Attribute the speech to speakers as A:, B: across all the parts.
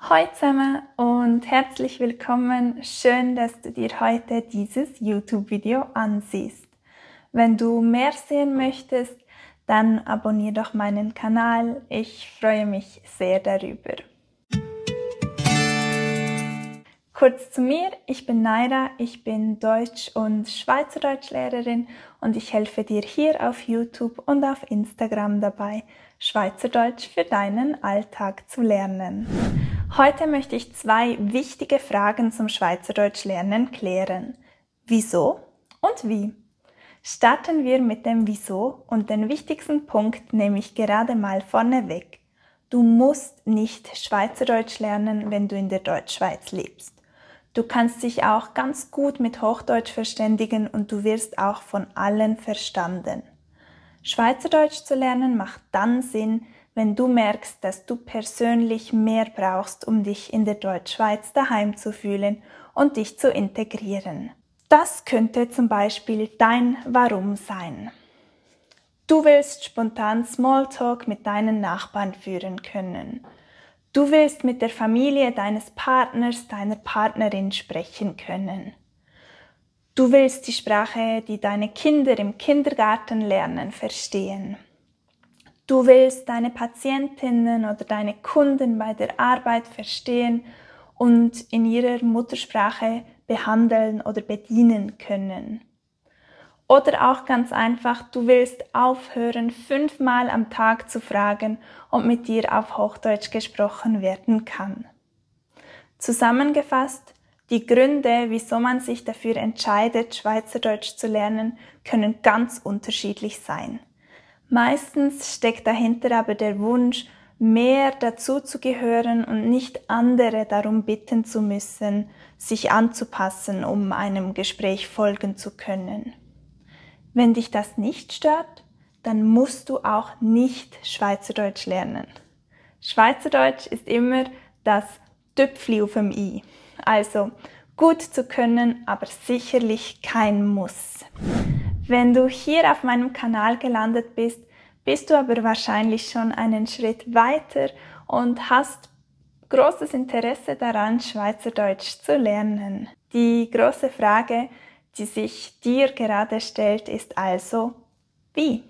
A: Hallo zusammen und herzlich willkommen. Schön, dass du dir heute dieses YouTube-Video ansiehst. Wenn du mehr sehen möchtest, dann abonniere doch meinen Kanal. Ich freue mich sehr darüber. Kurz zu mir, ich bin Naira, ich bin Deutsch- und Schweizerdeutschlehrerin und ich helfe dir hier auf YouTube und auf Instagram dabei, Schweizerdeutsch für deinen Alltag zu lernen. Heute möchte ich 2 wichtige Fragen zum Schweizerdeutschlernen klären. Wieso und wie? Starten wir mit dem Wieso und den wichtigsten Punkt nehme ich gerade mal vorneweg. Du musst nicht Schweizerdeutsch lernen, wenn du in der Deutschschweiz lebst. Du kannst dich auch ganz gut mit Hochdeutsch verständigen und du wirst auch von allen verstanden. Schweizerdeutsch zu lernen macht dann Sinn, wenn du merkst, dass du persönlich mehr brauchst, um dich in der Deutschschweiz daheim zu fühlen und dich zu integrieren. Das könnte zum Beispiel dein Warum sein. Du willst spontan Smalltalk mit deinen Nachbarn führen können. Du willst mit der Familie deines Partners, deiner Partnerin sprechen können. Du willst die Sprache, die deine Kinder im Kindergarten lernen, verstehen. Du willst deine Patientinnen oder deine Kunden bei der Arbeit verstehen und in ihrer Muttersprache behandeln oder bedienen können. Oder auch ganz einfach, du willst aufhören, 5-mal am Tag zu fragen, ob mit dir auf Hochdeutsch gesprochen werden kann. Zusammengefasst, die Gründe, wieso man sich dafür entscheidet, Schweizerdeutsch zu lernen, können ganz unterschiedlich sein. Meistens steckt dahinter aber der Wunsch, mehr dazuzugehören und nicht andere darum bitten zu müssen, sich anzupassen, um einem Gespräch folgen zu können. Wenn dich das nicht stört, dann musst du auch nicht Schweizerdeutsch lernen. Schweizerdeutsch ist immer das Tüpfli auf dem I. Also gut zu können, aber sicherlich kein Muss. Wenn du hier auf meinem Kanal gelandet bist, bist du aber wahrscheinlich schon einen Schritt weiter und hast großes Interesse daran, Schweizerdeutsch zu lernen. Die große Frage, die sich dir gerade stellt, ist also, wie?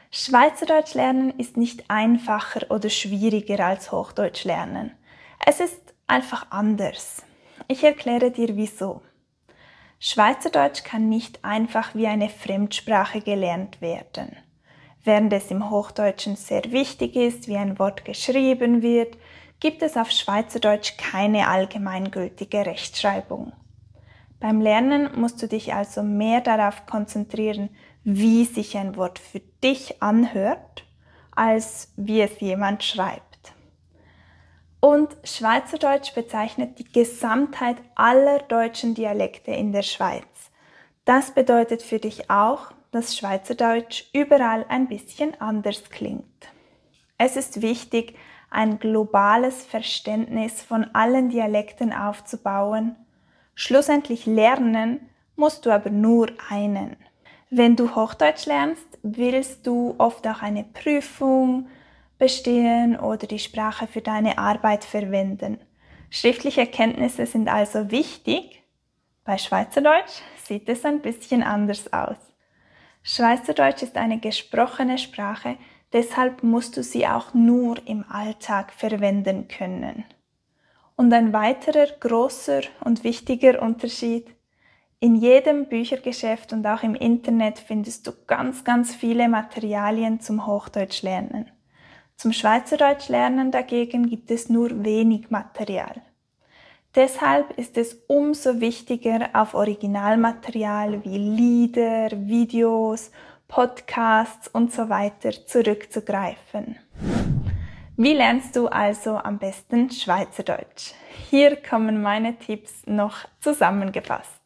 A: Schweizerdeutsch lernen ist nicht einfacher oder schwieriger als Hochdeutsch lernen. Es ist einfach anders. Ich erkläre dir wieso. Schweizerdeutsch kann nicht einfach wie eine Fremdsprache gelernt werden. Während es im Hochdeutschen sehr wichtig ist, wie ein Wort geschrieben wird, gibt es auf Schweizerdeutsch keine allgemeingültige Rechtschreibung. Beim Lernen musst du dich also mehr darauf konzentrieren, wie sich ein Wort für dich anhört, als wie es jemand schreibt. Und Schweizerdeutsch bezeichnet die Gesamtheit aller deutschen Dialekte in der Schweiz. Das bedeutet für dich auch, dass Schweizerdeutsch überall ein bisschen anders klingt. Es ist wichtig, ein globales Verständnis von allen Dialekten aufzubauen. Schlussendlich lernen musst du aber nur einen. Wenn du Hochdeutsch lernst, willst du oft auch eine Prüfung bestehen oder die Sprache für deine Arbeit verwenden. Schriftliche Kenntnisse sind also wichtig. Bei Schweizerdeutsch sieht es ein bisschen anders aus. Schweizerdeutsch ist eine gesprochene Sprache, deshalb musst du sie auch nur im Alltag verwenden können. Und ein weiterer großer und wichtiger Unterschied: In jedem Büchergeschäft und auch im Internet findest du ganz viele Materialien zum Hochdeutsch lernen. Zum Schweizerdeutsch lernen dagegen gibt es nur wenig Material. Deshalb ist es umso wichtiger, auf Originalmaterial wie Lieder, Videos, Podcasts und so weiter zurückzugreifen. Wie lernst du also am besten Schweizerdeutsch? Hier kommen meine Tipps noch zusammengefasst.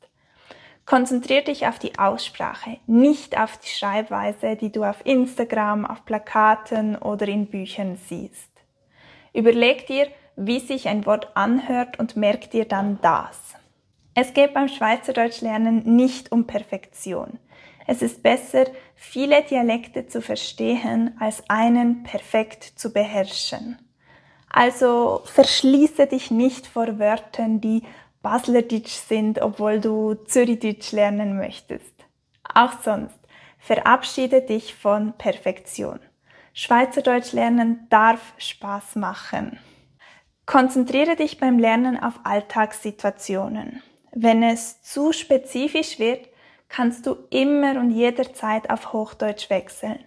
A: Konzentrier dich auf die Aussprache, nicht auf die Schreibweise, die du auf Instagram, auf Plakaten oder in Büchern siehst. Überleg dir, wie sich ein Wort anhört und merk dir dann das. Es geht beim Schweizerdeutschlernen nicht um Perfektion. Es ist besser, viele Dialekte zu verstehen, als einen perfekt zu beherrschen. Also verschließe dich nicht vor Wörtern, die Baslerdeutsch sind, obwohl du Zürichdeutsch lernen möchtest. Auch sonst, verabschiede dich von Perfektion. Schweizerdeutsch lernen darf Spaß machen. Konzentriere dich beim Lernen auf Alltagssituationen. Wenn es zu spezifisch wird, kannst du immer und jederzeit auf Hochdeutsch wechseln.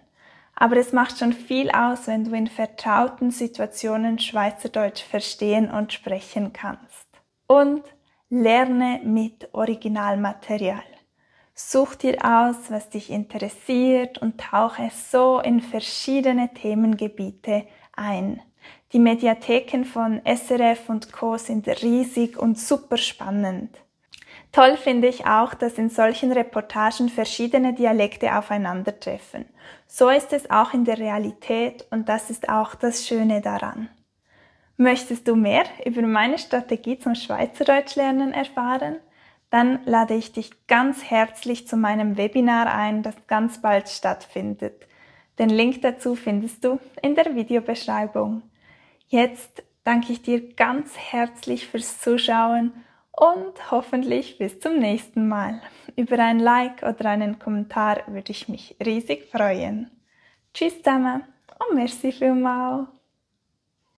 A: Aber es macht schon viel aus, wenn du in vertrauten Situationen Schweizerdeutsch verstehen und sprechen kannst. Und lerne mit Originalmaterial. Such dir aus, was dich interessiert und tauche so in verschiedene Themengebiete ein. Die Mediatheken von SRF und Co. sind riesig und super spannend. Toll finde ich auch, dass in solchen Reportagen verschiedene Dialekte aufeinandertreffen. So ist es auch in der Realität und das ist auch das Schöne daran. Möchtest du mehr über meine Strategie zum Schweizerdeutschlernen erfahren? Dann lade ich dich ganz herzlich zu meinem Webinar ein, das ganz bald stattfindet. Den Link dazu findest du in der Videobeschreibung. Jetzt danke ich dir ganz herzlich fürs Zuschauen und hoffentlich bis zum nächsten Mal. Über ein Like oder einen Kommentar würde ich mich riesig freuen. Tschüss zusammen und merci vielmals.